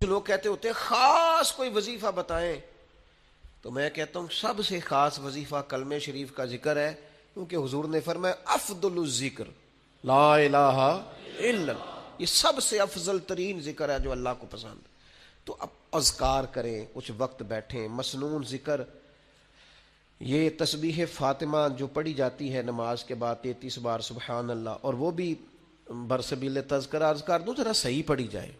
لوگ کہتے ہوتے ہیں خاص کوئی وظیفہ بتائیں، تو میں کہتا ہوں سب سے خاص وظیفہ کلمہ شریف کا ذکر ہے، کیونکہ حضور نے فرمایا افضل الذکر لا الہ الا اللہ، یہ سب سے افضل ترین ذکر ہے جو اللہ کو پسند ہے۔ تو اب اذکار کریں، کچھ وقت بیٹھیں، مسنون ذکر، یہ تسبیح فاطمہ جو پڑھی جاتی ہے نماز کے بعد 33 بار سبحان اللہ، اور وہ بھی برسبیل تذکرہ عرض کر دوں ذرا صحیح پڑھی جائے۔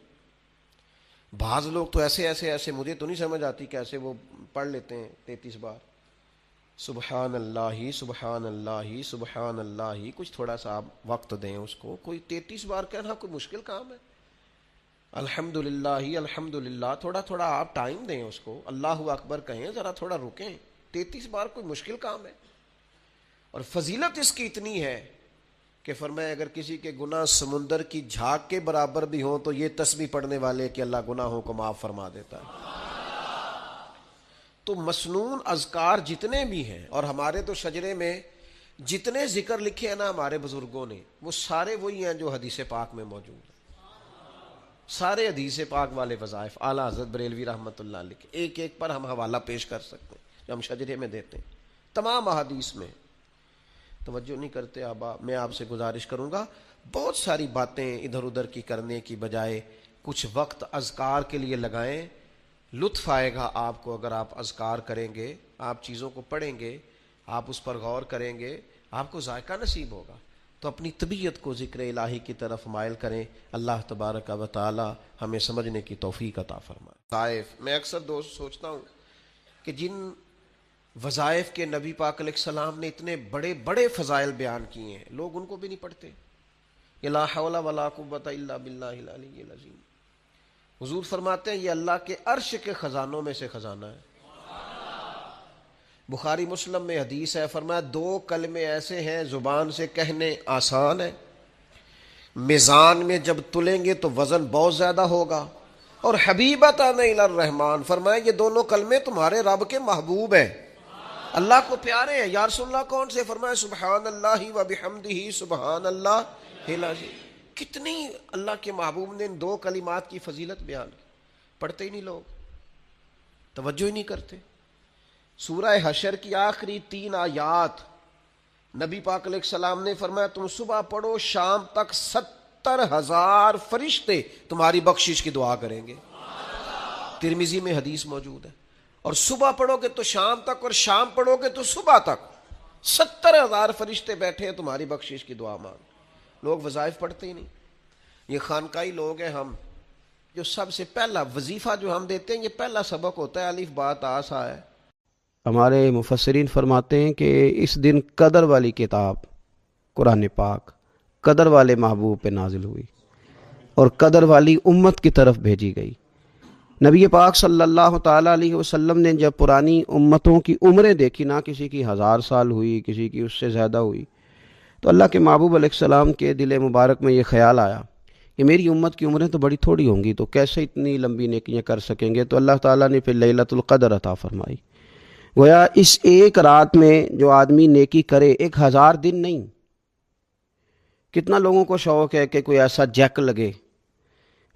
بعض لوگ تو ایسے مجھے تو نہیں سمجھ آتی کیسے وہ پڑھ لیتے ہیں 33 بار سبحان اللہ سبحان اللہ سبحان اللہ، کچھ تھوڑا سا آپ وقت دیں اس کو، کوئی 33 بار کہنا کوئی مشکل کام ہے؟ الحمدللہ الحمدللہ، تھوڑا تھوڑا آپ ٹائم دیں اس کو، اللہ اکبر کہیں، ذرا تھوڑا رکیں، 33 بار کوئی مشکل کام ہے؟ اور فضیلت اس کی اتنی ہے کہ فرمایا اگر کسی کے گناہ سمندر کی جھاگ کے برابر بھی ہوں تو یہ تسبیح پڑھنے والے کہ اللہ گناہوں کو معاف فرما دیتا ہے۔ تو مسنون اذکار جتنے بھی ہیں، اور ہمارے تو شجرے میں جتنے ذکر لکھے ہیں نا ہمارے بزرگوں نے، وہ سارے وہی ہیں جو حدیث پاک میں موجود ہیں، سارے حدیث پاک والے وظائف اعلیٰ حضرت بریلوی رحمۃ اللہ علیہ کے، ایک ایک پر ہم حوالہ پیش کر سکتے ہیں جو ہم شجرے میں دیتے ہیں، تمام احادیث میں۔ توجہ نہیں کرتے آبا، میں آپ سے گزارش کروں گا بہت ساری باتیں ادھر ادھر کی کرنے کی بجائے کچھ وقت اذکار کے لیے لگائیں، لطف آئے گا آپ کو اگر آپ اذکار کریں گے، آپ چیزوں کو پڑھیں گے، آپ اس پر غور کریں گے، آپ کو ذائقہ نصیب ہوگا۔ تو اپنی طبیعت کو ذکر الہی کی طرف مائل کریں، اللہ تبارک و تعالی ہمیں سمجھنے کی توفیق عطا فرمائے۔ وظائف، میں اکثر دوست سوچتا ہوں کہ جن وظائف کے نبی پاک علیہ السلام نے اتنے بڑے بڑے فضائل بیان کیے ہیں، لوگ ان کو بھی نہیں پڑھتے۔ یہ لا حول ولا قوت الا باللہ العلی العظیم، حضور فرماتے ہیں یہ اللہ کے عرش کے خزانوں میں سے خزانہ ہے۔ بخاری مسلم میں حدیث ہے، فرمایا 2 کلمے ایسے ہیں زبان سے کہنے آسان ہے، میزان میں جب تلیں گے تو وزن بہت زیادہ ہوگا، اور حبیبتان الی الرحمن، فرمایا یہ دونوں کلمے تمہارے رب کے محبوب ہیں، اللہ کو پیارے ہیں۔ یا رسول اللہ کون سے؟ فرمایا سبحان اللہ و بحمدہ سبحان اللہ العظیم۔ کتنی اللہ کے محبوب نے ان 2 کلمات کی فضیلت بیان کی، پڑھتے ہی نہیں لوگ، توجہ ہی نہیں کرتے۔ سورہ حشر کی آخری 3 آیات نبی پاک علیہ السلام نے فرمایا تم صبح پڑھو شام تک 70,000 فرشتے تمہاری بخشش کی دعا کریں گے، ترمذی میں حدیث موجود ہے۔ اور صبح پڑھو گے تو شام تک، اور شام پڑھو گے تو صبح تک 70,000 فرشتے بیٹھے ہیں تمہاری بخشش کی دعا مانگ۔ لوگ وظائف پڑھتے ہی نہیں۔ یہ خانقاہی لوگ ہیں ہم، جو سب سے پہلا وظیفہ جو ہم دیتے ہیں، یہ پہلا سبق ہوتا ہے الف با تا سا ہے۔ ہمارے مفسرین فرماتے ہیں کہ اس دن قدر والی کتاب قرآن پاک قدر والے محبوب پہ نازل ہوئی اور قدر والی امت کی طرف بھیجی گئی۔ نبی پاک صلی اللہ تعالیٰ علیہ وسلم نے جب پرانی امتوں کی عمریں دیکھی نا، کسی کی 1000 سال ہوئی، کسی کی اس سے زیادہ ہوئی، تو اللہ کے محبوب علیہ السلام کے دل مبارک میں یہ خیال آیا کہ میری امت کی عمریں تو بڑی تھوڑی ہوں گی، تو کیسے اتنی لمبی نیکیاں کر سکیں گے؟ تو اللہ تعالیٰ نے پھر لیلۃ القدر عطا فرمائی۔ گویا اس ایک رات میں جو آدمی نیکی کرے، 1000 دن نہیں۔ کتنا لوگوں کو شوق ہے کہ کوئی ایسا جیک لگے،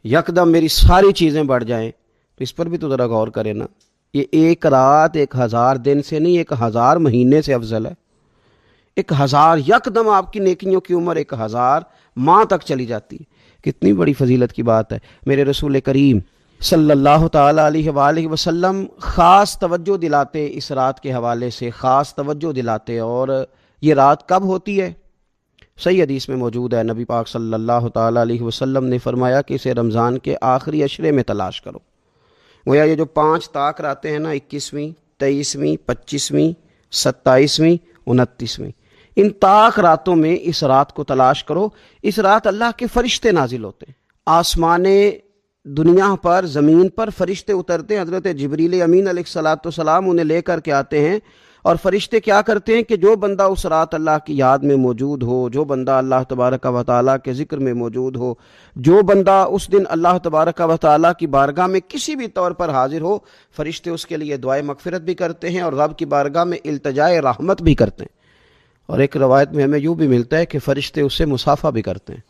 یکدم میری ساری چیزیں بڑھ جائیں، تو اس پر بھی تو ذرا غور کرے نا۔ یہ ایک رات 1000 دن سے نہیں، 1000 مہینے سے افضل ہے۔ 1000 یکدم آپ کی نیکیوں کی عمر 1000 ماہ تک چلی جاتی ہے، کتنی بڑی فضیلت کی بات ہے۔ میرے رسول کریم صلی اللہ تعالیٰ علیہ وآلہ وسلم خاص توجہ دلاتے، اس رات کے حوالے سے خاص توجہ دلاتے۔ اور یہ رات کب ہوتی ہے؟ صحیح حدیث میں موجود ہے، نبی پاک صلی اللہ تعالیٰ علیہ وسلم نے فرمایا کہ اسے رمضان کے آخری عشرے میں تلاش کرو۔ گویا یہ جو 5 طاق راتیں ہیں نا، 21ویں، 23ویں، 25ویں، 27ویں، 29ویں، ان طاق راتوں میں اس رات کو تلاش کرو۔ اس رات اللہ کے فرشتے نازل ہوتے ہیں، آسمان دنیا پر، زمین پر فرشتے اترتے ہیں، حضرت جبریل امین علیہ السلام انہیں لے کر کے آتے ہیں، اور فرشتے کیا کرتے ہیں کہ جو بندہ اس رات اللہ کی یاد میں موجود ہو، جو بندہ اللہ تبارک و تعالیٰ کے ذکر میں موجود ہو، جو بندہ اس دن اللہ تبارک و تعالیٰ کی بارگاہ میں کسی بھی طور پر حاضر ہو، فرشتے اس کے لیے دعائے مغفرت بھی کرتے ہیں اور رب کی بارگاہ میں التجائے رحمت بھی کرتے ہیں۔ اور ایک روایت میں ہمیں یوں بھی ملتا ہے کہ فرشتے اس سے مصافحہ بھی کرتے ہیں،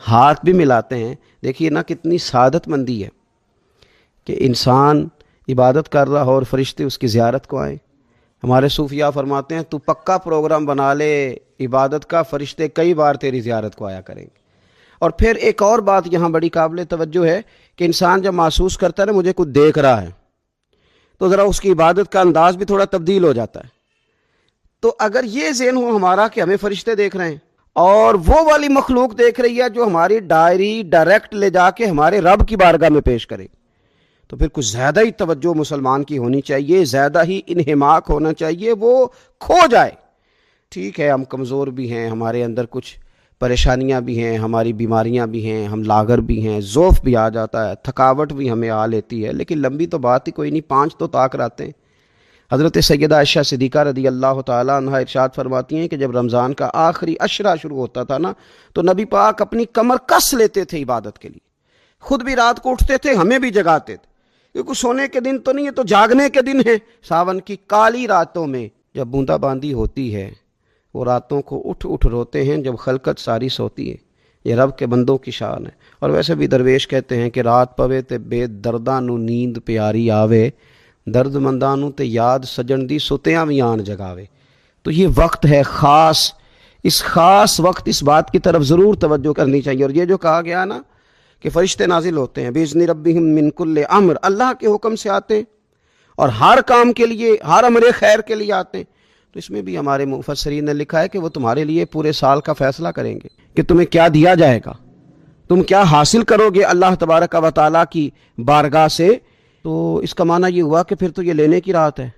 ہاتھ بھی ملاتے ہیں۔ دیکھیے نا کتنی سعادت مندی ہے کہ انسان عبادت کر رہا ہو اور فرشتے اس کی زیارت کو آئیں. ہمارے صوفیاء فرماتے ہیں تو پکا پروگرام بنا لے عبادت کا، فرشتے کئی بار تیری زیارت کو آیا کریں گے. اور پھر ایک اور بات یہاں بڑی قابل توجہ ہے کہ انسان جب محسوس کرتا ہے نا مجھے کچھ دیکھ رہا ہے، تو ذرا اس کی عبادت کا انداز بھی تھوڑا تبدیل ہو جاتا ہے. تو اگر یہ ذہن ہو ہمارا کہ ہمیں فرشتے دیکھ رہے ہیں اور وہ والی مخلوق دیکھ رہی ہے جو ہماری ڈائری ڈائریکٹ لے جا کے ہمارے رب کی بارگاہ میں پیش کرے، تو پھر کچھ زیادہ ہی توجہ مسلمان کی ہونی چاہیے، زیادہ ہی انہماک ہونا چاہیے، وہ کھو جائے. ٹھیک ہے ہم کمزور بھی ہیں، ہمارے اندر کچھ پریشانیاں بھی ہیں، ہماری بیماریاں بھی ہیں، ہم لاغر بھی ہیں، ضعف بھی آ جاتا ہے، تھکاوٹ بھی ہمیں آ لیتی ہے، لیکن لمبی تو بات ہی کوئی نہیں، 5 تو طاق رہتے ہیں. حضرت سیدہ عائشہ صدیقہ رضی اللہ تعالیٰ عنہ ارشاد فرماتی ہیں کہ جب رمضان کا آخری عشرہ شروع ہوتا تھا نا تو نبی پاک اپنی کمر کس لیتے تھے عبادت کے لیے، خود بھی رات کو اٹھتے تھے، ہمیں بھی جگاتے تھے، کیونکہ سونے کے دن تو نہیں ہے، تو جاگنے کے دن ہے. ساون کی کالی راتوں میں جب بوندا باندی ہوتی ہے، وہ راتوں کو اٹھ اٹھ روتے ہیں جب خلقت ساری سوتی ہے. یہ رب کے بندوں کی شان ہے. اور ویسے بھی درویش کہتے ہیں کہ رات پوے تے بے درداں نو نیند پیاری آوے، درد منداں نو تے یاد سجن دی ستیاں وی آن جگاوے. تو یہ وقت ہے خاص، اس خاص وقت اس بات کی طرف ضرور توجہ کرنی چاہیے. اور یہ جو کہا گیا نا کہ فرشتے نازل ہوتے ہیں بِإِذْنِ رَبِّهِمْ مِنْ كُلِّ امر، اللہ کے حکم سے آتے ہیں اور ہر کام کے لیے، ہر امر خیر کے لیے آتے ہیں. تو اس میں بھی ہمارے مفسرین نے لکھا ہے کہ وہ تمہارے لیے پورے سال کا فیصلہ کریں گے کہ تمہیں کیا دیا جائے گا، تم کیا حاصل کرو گے اللہ تبارک و تعالیٰ کی بارگاہ سے. تو اس کا معنی یہ ہوا کہ پھر تو یہ لینے کی رات ہے.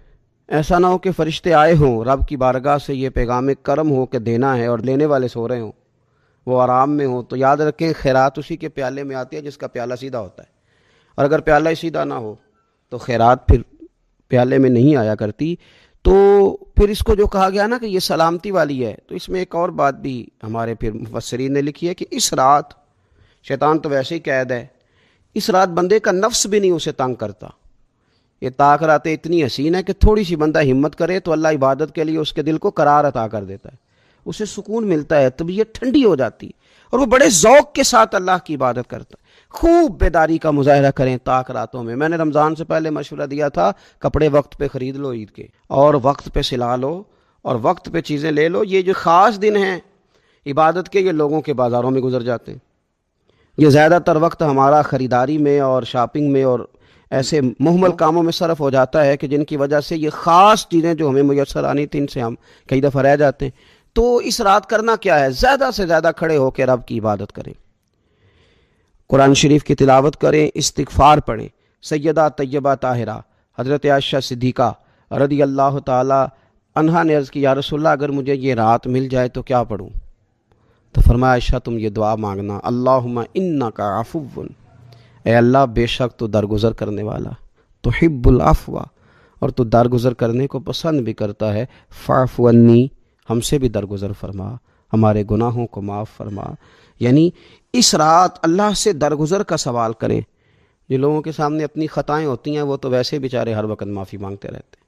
ایسا نہ ہو کہ فرشتے آئے ہوں رب کی بارگاہ سے یہ پیغام کرم ہو کہ دینا ہے اور لینے والے سو رہے ہوں، وہ آرام میں ہوں. تو یاد رکھیں خیرات اسی کے پیالے میں آتی ہے جس کا پیالہ سیدھا ہوتا ہے، اور اگر پیالہ ہی سیدھا نہ ہو تو خیرات پھر پیالے میں نہیں آیا کرتی. تو پھر اس کو جو کہا گیا نا کہ یہ سلامتی والی ہے، تو اس میں ایک اور بات بھی ہمارے پھر مفسرین نے لکھی ہے کہ اس رات، شیطان تو ویسے ہی قید ہے، اس رات بندے کا نفس بھی نہیں اسے تنگ کرتا. یہ طاق راتیں اتنی حسین ہے کہ تھوڑی سی بندہ ہمت کرے تو اللہ عبادت کے لیے اس کے دل کو قرار عطا کر دیتا ہے، اسے سکون ملتا ہے، طبیعت ٹھنڈی ہو جاتی ہے اور وہ بڑے ذوق کے ساتھ اللہ کی عبادت کرتا ہے. خوب بیداری کا مظاہرہ کریں طاق راتوں میں. میں نے رمضان سے پہلے مشورہ دیا تھا کپڑے وقت پہ خرید لو عید کے، اور وقت پہ سلا لو اور وقت پہ چیزیں لے لو. یہ جو خاص دن ہیں عبادت کے، یہ لوگوں کے بازاروں میں گزر جاتے ہیں. یہ زیادہ تر وقت ہمارا خریداری میں اور شاپنگ میں اور ایسے مہمل کاموں میں صرف ہو جاتا ہے کہ جن کی وجہ سے یہ خاص چیزیں جو ہمیں میسر آنی تھیں ان سے ہم کئی دفعہ رہ جاتے ہیں. تو اس رات کرنا کیا ہے؟ زیادہ سے زیادہ کھڑے ہو کے رب کی عبادت کریں، قرآن شریف کی تلاوت کریں، استغفار پڑھیں. سیدہ طیبہ طاہرہ حضرت عائشہ صدیقہ رضی اللہ تعالی عنہا نے عرض کی یا رسول اللہ اگر مجھے یہ رات مل جائے تو کیا پڑھوں؟ تو فرمایا عائشہ تم یہ دعا مانگنا، اللہم انکا عفو، اے اللہ بے شک تو درگزر کرنے والا، تحب العفو، اور تو درگزر کرنے کو پسند بھی کرتا ہے، فاعف عنی، ہم سے بھی درگزر فرما، ہمارے گناہوں کو معاف فرما. یعنی اس رات اللہ سے درگزر کا سوال کریں. جو لوگوں کے سامنے اپنی خطائیں ہوتی ہیں وہ تو ویسے بیچارے ہر وقت معافی مانگتے رہتے ہیں.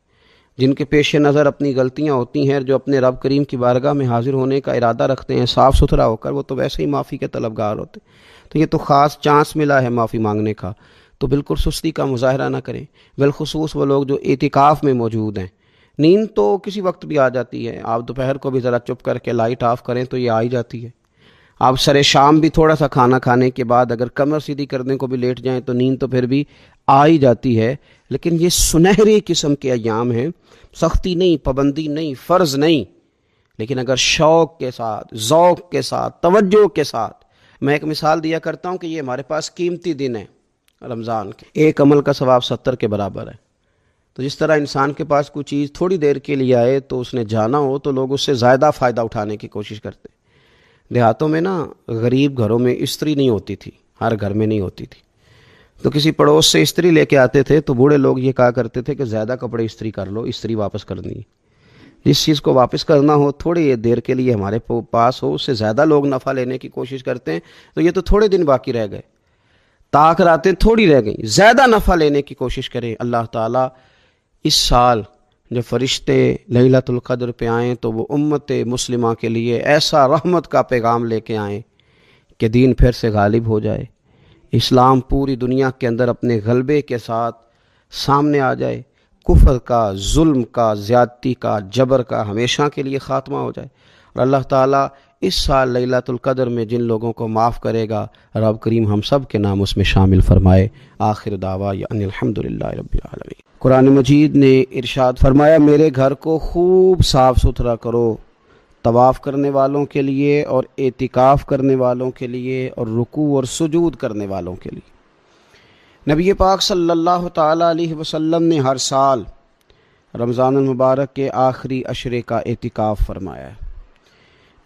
جن کے پیش نظر اپنی غلطیاں ہوتی ہیں، جو اپنے رب کریم کی بارگاہ میں حاضر ہونے کا ارادہ رکھتے ہیں صاف ستھرا ہو کر، وہ تو ویسے ہی معافی کے طلبگار ہوتے ہیں. تو یہ تو خاص چانس ملا ہے معافی مانگنے کا، تو بالکل سستی کا مظاہرہ نہ کریں. بالخصوص وہ لوگ جو اعتکاف میں موجود ہیں. نیند تو کسی وقت بھی آ جاتی ہے، آپ دوپہر کو بھی ذرا چپ کر کے لائٹ آف کریں تو یہ آ ہی جاتی ہے. آپ سر شام بھی تھوڑا سا کھانا کھانے کے بعد اگر کمر سیدھی کرنے کو بھی لیٹ جائیں تو نیند تو پھر بھی آ ہی جاتی ہے. لیکن یہ سنہری قسم کے ایام ہیں، سختی نہیں، پابندی نہیں، فرض نہیں، لیکن اگر شوق کے ساتھ، ذوق کے ساتھ، توجہ کے ساتھ. میں ایک مثال دیا کرتا ہوں کہ یہ ہمارے پاس قیمتی دن ہے رمضان کے، ایک عمل کا ثواب 70 کے برابر ہے. تو جس طرح انسان کے پاس کوئی چیز تھوڑی دیر کے لیے آئے تو اس نے جانا ہو تو لوگ اس سے زیادہ فائدہ اٹھانے کی کوشش کرتے. دیہاتوں میں نا غریب گھروں میں استری نہیں ہوتی تھی، ہر گھر میں نہیں ہوتی تھی، تو کسی پڑوس سے استری لے کے آتے تھے تو بوڑھے لوگ یہ کہا کرتے تھے کہ زیادہ کپڑے استری کر لو، استری واپس کرنی ہے. جس چیز کو واپس کرنا ہو تھوڑی دیر کے لیے ہمارے پاس ہو، اس سے زیادہ لوگ نفع لینے کی کوشش کرتے ہیں. تو یہ تو تھوڑے دن باقی رہ گئے، طاق راتیں تھوڑی رہ گئیں، زیادہ نفع لینے کی کوشش کریں. اللہ تعالیٰ اس سال جب فرشتے لیلۃ القدر پہ آئیں تو وہ امت مسلمہ کے لیے ایسا رحمت کا پیغام لے کے آئیں کہ دین پھر سے غالب ہو جائے، اسلام پوری دنیا کے اندر اپنے غلبے کے ساتھ سامنے آ جائے، کفر کا، ظلم کا، زیادتی کا، جبر کا ہمیشہ کے لیے خاتمہ ہو جائے، اور اللہ تعالیٰ اس سال لیلۃ القدر میں جن لوگوں کو معاف کرے گا رب کریم ہم سب کے نام اس میں شامل فرمائے۔ آخر دعوانا ان الحمدللہ رب العالمین۔ قرآن مجید نے ارشاد فرمایا میرے گھر کو خوب صاف ستھرا کرو، طواف کرنے والوں کے لیے اور اعتکاف کرنے والوں کے لیے اور رکوع اور سجود کرنے والوں کے لیے۔ نبی پاک صلی اللہ تعالیٰ علیہ وسلم نے ہر سال رمضان المبارک کے آخری عشرے کا اعتکاف فرمایا ہے۔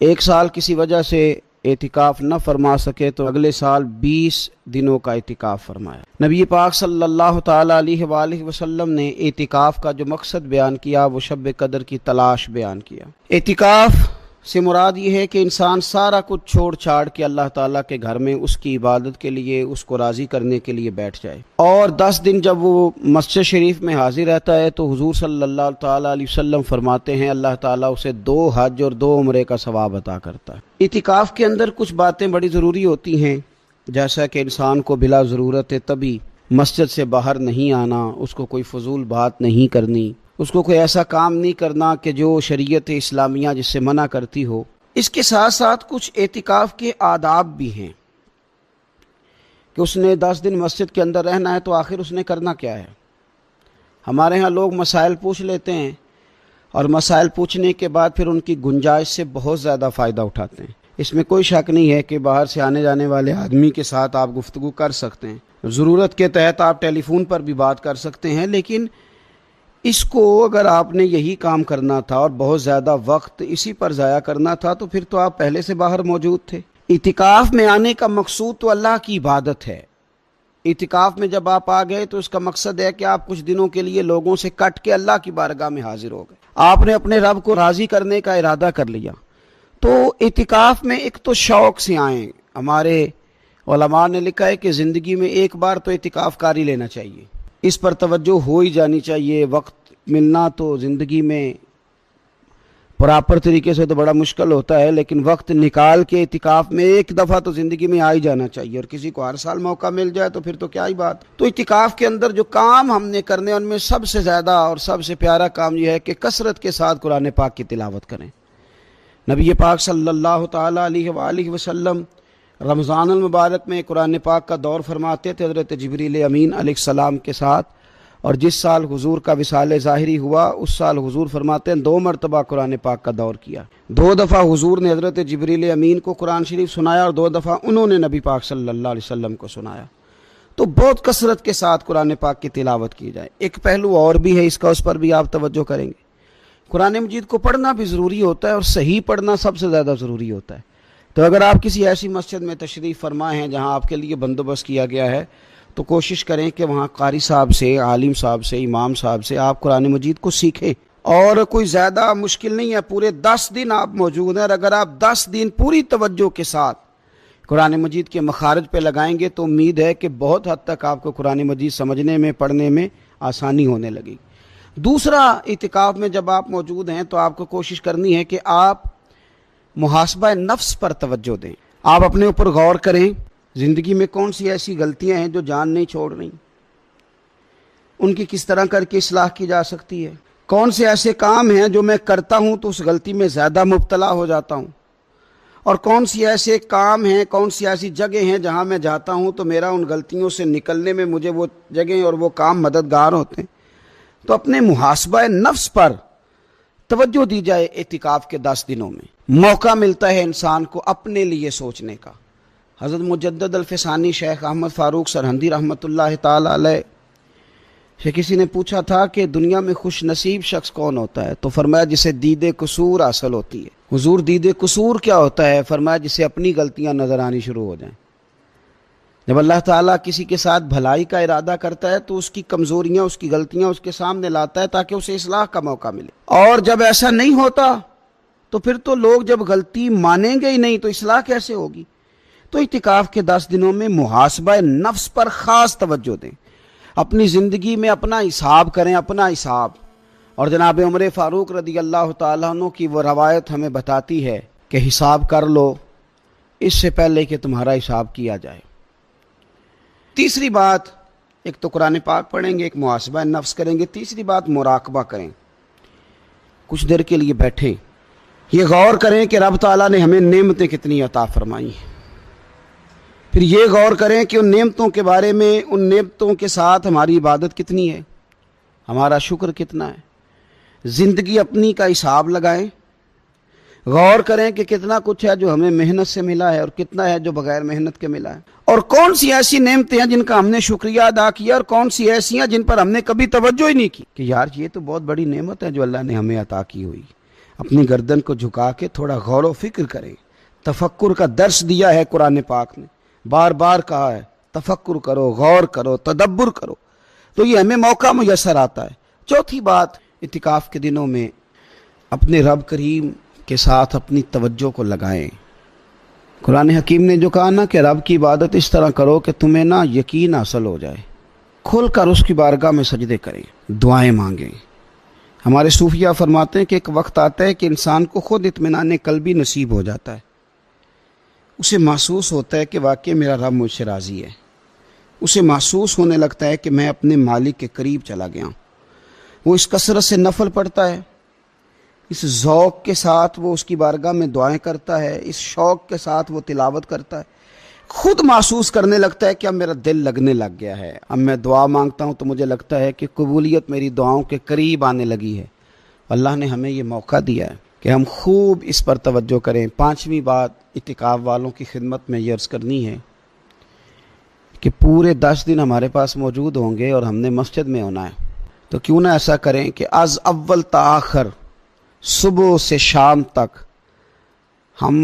ایک سال کسی وجہ سے اعتکاف نہ فرما سکے تو اگلے سال 20 دنوں کا اعتکاف فرمایا۔ نبی پاک صلی اللہ تعالیٰ علیہ وآلہ وسلم نے اعتکاف کا جو مقصد بیان کیا وہ شب قدر کی تلاش بیان کیا۔ اعتکاف سے مراد یہ ہے کہ انسان سارا کچھ چھوڑ چھاڑ کے اللہ تعالیٰ کے گھر میں اس کی عبادت کے لیے، اس کو راضی کرنے کے لیے بیٹھ جائے، اور 10 دن جب وہ مسجد شریف میں حاضر رہتا ہے تو حضور صلی اللہ تعالیٰ علیہ وسلم فرماتے ہیں اللہ تعالیٰ اسے 2 حج اور 2 عمرے کا ثواب عطا کرتا ہے۔ اعتکاف کے اندر کچھ باتیں بڑی ضروری ہوتی ہیں، جیسا کہ انسان کو بلا ضرورت طبی مسجد سے باہر نہیں آنا، اس کو کوئی فضول بات نہیں کرنی، اس کو کوئی ایسا کام نہیں کرنا کہ جو شریعت اسلامیہ جس سے منع کرتی ہو۔ اس کے ساتھ ساتھ کچھ اعتکاف کے آداب بھی ہیں کہ اس نے 10 دن مسجد کے اندر رہنا ہے تو آخر اس نے کرنا کیا ہے۔ ہمارے ہاں لوگ مسائل پوچھ لیتے ہیں اور مسائل پوچھنے کے بعد پھر ان کی گنجائش سے بہت زیادہ فائدہ اٹھاتے ہیں۔ اس میں کوئی شک نہیں ہے کہ باہر سے آنے جانے والے آدمی کے ساتھ آپ گفتگو کر سکتے ہیں، ضرورت کے تحت آپ ٹیلی فون پر بھی بات کر سکتے ہیں، لیکن اس کو اگر آپ نے یہی کام کرنا تھا اور بہت زیادہ وقت اسی پر ضائع کرنا تھا تو پھر تو آپ پہلے سے باہر موجود تھے۔ اعتکاف میں آنے کا مقصود تو اللہ کی عبادت ہے۔ اعتکاف میں جب آپ آ گئے تو اس کا مقصد ہے کہ آپ کچھ دنوں کے لیے لوگوں سے کٹ کے اللہ کی بارگاہ میں حاضر ہو گئے، آپ نے اپنے رب کو راضی کرنے کا ارادہ کر لیا۔ تو اعتکاف میں ایک تو شوق سے آئیں۔ ہمارے علماء نے لکھا ہے کہ زندگی میں ایک بار تو اعتکاف کاری لینا چاہیے، اس پر توجہ ہو ہی جانی چاہیے۔ وقت ملنا تو زندگی میں پراپر طریقے سے تو بڑا مشکل ہوتا ہے، لیکن وقت نکال کے اعتکاف میں ایک دفعہ تو زندگی میں آ ہی جانا چاہیے، اور کسی کو ہر سال موقع مل جائے تو پھر تو کیا ہی بات۔ تو اعتکاف کے اندر جو کام ہم نے کرنے ان میں سب سے زیادہ اور سب سے پیارا کام یہ ہے کہ کثرت کے ساتھ قرآن پاک کی تلاوت کریں۔ نبی پاک صلی اللہ تعالیٰ علیہ وآلہ وسلم رمضان المبارک میں قرآن پاک کا دور فرماتے تھے حضرت جبریل امین علیہ السلام کے ساتھ، اور جس سال حضور کا وصال ظاہری ہوا اس سال حضور فرماتے ہیں 2 مرتبہ قرآن پاک کا دور کیا۔ 2 دفعہ حضور نے حضرت جبریل امین کو قرآن شریف سنایا اور 2 دفعہ انہوں نے نبی پاک صلی اللہ علیہ وسلم کو سنایا۔ تو بہت کثرت کے ساتھ قرآن پاک کی تلاوت کی جائے۔ ایک پہلو اور بھی ہے اس کا، اس پر بھی آپ توجہ کریں گے۔ قرآن مجید کو پڑھنا بھی ضروری ہوتا ہے اور صحیح پڑھنا سب سے زیادہ ضروری ہوتا ہے۔ تو اگر آپ کسی ایسی مسجد میں تشریف فرما ہیں جہاں آپ کے لیے بندوبست کیا گیا ہے تو کوشش کریں کہ وہاں قاری صاحب سے، عالم صاحب سے، امام صاحب سے آپ قرآن مجید کو سیکھیں، اور کوئی زیادہ مشکل نہیں ہے۔ پورے 10 دن آپ موجود ہیں، اور اگر آپ 10 دن پوری توجہ کے ساتھ قرآن مجید کے مخارج پہ لگائیں گے تو امید ہے کہ بہت حد تک آپ کو قرآن مجید سمجھنے میں، پڑھنے میں آسانی ہونے لگی۔ دوسرا، اعتکاف میں جب آپ موجود ہیں تو آپ کو کوشش کرنی ہے کہ آپ محاسبہ نفس پر توجہ دیں۔ آپ اپنے اوپر غور کریں، زندگی میں کون سی ایسی غلطیاں ہیں جو جان نہیں چھوڑ رہی، ان کی کس طرح کر کے اصلاح کی جا سکتی ہے۔ کون سے ایسے کام ہیں جو میں کرتا ہوں تو اس غلطی میں زیادہ مبتلا ہو جاتا ہوں، اور کون سی ایسے کام ہیں، کون سی ایسی جگہ ہیں جہاں میں جاتا ہوں تو میرا ان غلطیوں سے نکلنے میں مجھے وہ جگہیں اور وہ کام مددگار ہوتے ہیں۔ تو اپنے محاسبہ نفس پر توجہ دی جائے۔ اعتکاف کے 10 دنوں میں موقع ملتا ہے انسان کو اپنے لیے سوچنے کا۔ حضرت مجدد الفسانی شیخ احمد فاروق سرہندی رحمۃ اللہ تعالی علیہ سے کسی نے پوچھا تھا کہ دنیا میں خوش نصیب شخص کون ہوتا ہے، تو فرمایا جسے دید قصور حاصل ہوتی ہے۔ حضور دید قصور کیا ہوتا ہے؟ فرمایا جسے اپنی غلطیاں نظر آنی شروع ہو جائیں۔ جب اللہ تعالیٰ کسی کے ساتھ بھلائی کا ارادہ کرتا ہے تو اس کی کمزوریاں، اس کی غلطیاں اس کے سامنے لاتا ہے تاکہ اسے اصلاح کا موقع ملے، اور جب ایسا نہیں ہوتا تو پھر تو لوگ جب غلطی مانیں گے ہی نہیں تو اصلاح کیسے ہوگی۔ تو اعتکاف کے 10 دنوں میں محاسبہ نفس پر خاص توجہ دیں، اپنی زندگی میں اپنا حساب کریں، اپنا حساب۔ اور جناب عمر فاروق رضی اللہ تعالیٰ عنہ کی وہ روایت ہمیں بتاتی ہے کہ حساب کر لو اس سے پہلے کہ تمہارا حساب کیا جائے۔ تیسری بات، ایک تو قرآن پاک پڑھیں گے، ایک محاسبہ نفس کریں گے، تیسری بات مراقبہ کریں. کچھ دیر کے لیے بیٹھیں، یہ غور کریں کہ رب تعالیٰ نے ہمیں نعمتیں کتنی عطا فرمائی ہیں. پھر یہ غور کریں کہ ان نعمتوں کے بارے میں، ان نعمتوں کے ساتھ ہماری عبادت کتنی ہے، ہمارا شکر کتنا ہے. زندگی اپنی کا حساب لگائیں، غور کریں کہ کتنا کچھ ہے جو ہمیں محنت سے ملا ہے اور کتنا ہے جو بغیر محنت کے ملا ہے، اور کون سی ایسی نعمتیں ہیں جن کا ہم نے شکریہ ادا کیا اور کون سی ایسی ہیں جن پر ہم نے کبھی توجہ ہی نہیں کی کہ یار یہ تو بہت بڑی نعمت ہے جو اللہ نے ہمیں عطا کی ہوئی. اپنی گردن کو جھکا کے تھوڑا غور و فکر کریں. تفکر کا درس دیا ہے قرآن پاک نے، بار بار کہا ہے تفکر کرو، غور کرو، تدبر کرو، تو یہ ہمیں موقع میسر آتا ہے. چوتھی بات، اعتکاف کے دنوں میں اپنے رب کریم کے ساتھ اپنی توجہ کو لگائیں. قرآن حکیم نے جو کہا نا کہ رب کی عبادت اس طرح کرو کہ تمہیں نا یقین حاصل ہو جائے، کھل کر اس کی بارگاہ میں سجدے کریں، دعائیں مانگیں. ہمارے صوفیہ فرماتے ہیں کہ ایک وقت آتا ہے کہ انسان کو خود اطمینان قلبی نصیب ہو جاتا ہے. اسے محسوس ہوتا ہے کہ واقعی میرا رب مجھ سے راضی ہے. اسے محسوس ہونے لگتا ہے کہ میں اپنے مالک کے قریب چلا گیا ہوں. وہ اس کثرت سے نفل پڑھتا ہے، اس ذوق کے ساتھ وہ اس کی بارگاہ میں دعائیں کرتا ہے، اس شوق کے ساتھ وہ تلاوت کرتا ہے. خود محسوس کرنے لگتا ہے کہ اب میرا دل لگنے لگ گیا ہے، اب میں دعا مانگتا ہوں تو مجھے لگتا ہے کہ قبولیت میری دعاؤں کے قریب آنے لگی ہے. اللہ نے ہمیں یہ موقع دیا ہے کہ ہم خوب اس پر توجہ کریں. پانچویں بات اعتکاف والوں کی خدمت میں یہ عرض کرنی ہے کہ پورے 10 دن ہمارے پاس موجود ہوں گے اور ہم نے مسجد میں ہونا ہے، تو کیوں نہ ایسا کریں کہ از اول تا آخر، صبح سے شام تک ہم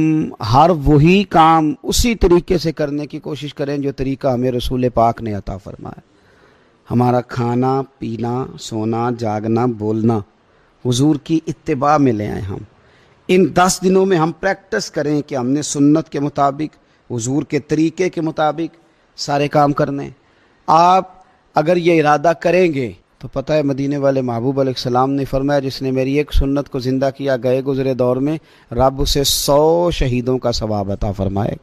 ہر وہی کام اسی طریقے سے کرنے کی کوشش کریں جو طریقہ ہمیں رسول پاک نے عطا فرمایا. ہمارا کھانا، پینا، سونا، جاگنا، بولنا حضور کی اتباع میں لے آئیں. ہم ان 10 دنوں میں ہم پریکٹس کریں کہ ہم نے سنت کے مطابق، حضور کے طریقے کے مطابق سارے کام کرنے. آپ اگر یہ ارادہ کریں گے تو پتہ ہے مدینے والے محبوب علیہ السلام نے فرمایا جس نے میری ایک سنت کو زندہ کیا گئے گزرے دور میں، رب اسے 100 شہیدوں کا ثواب عطا فرمائے.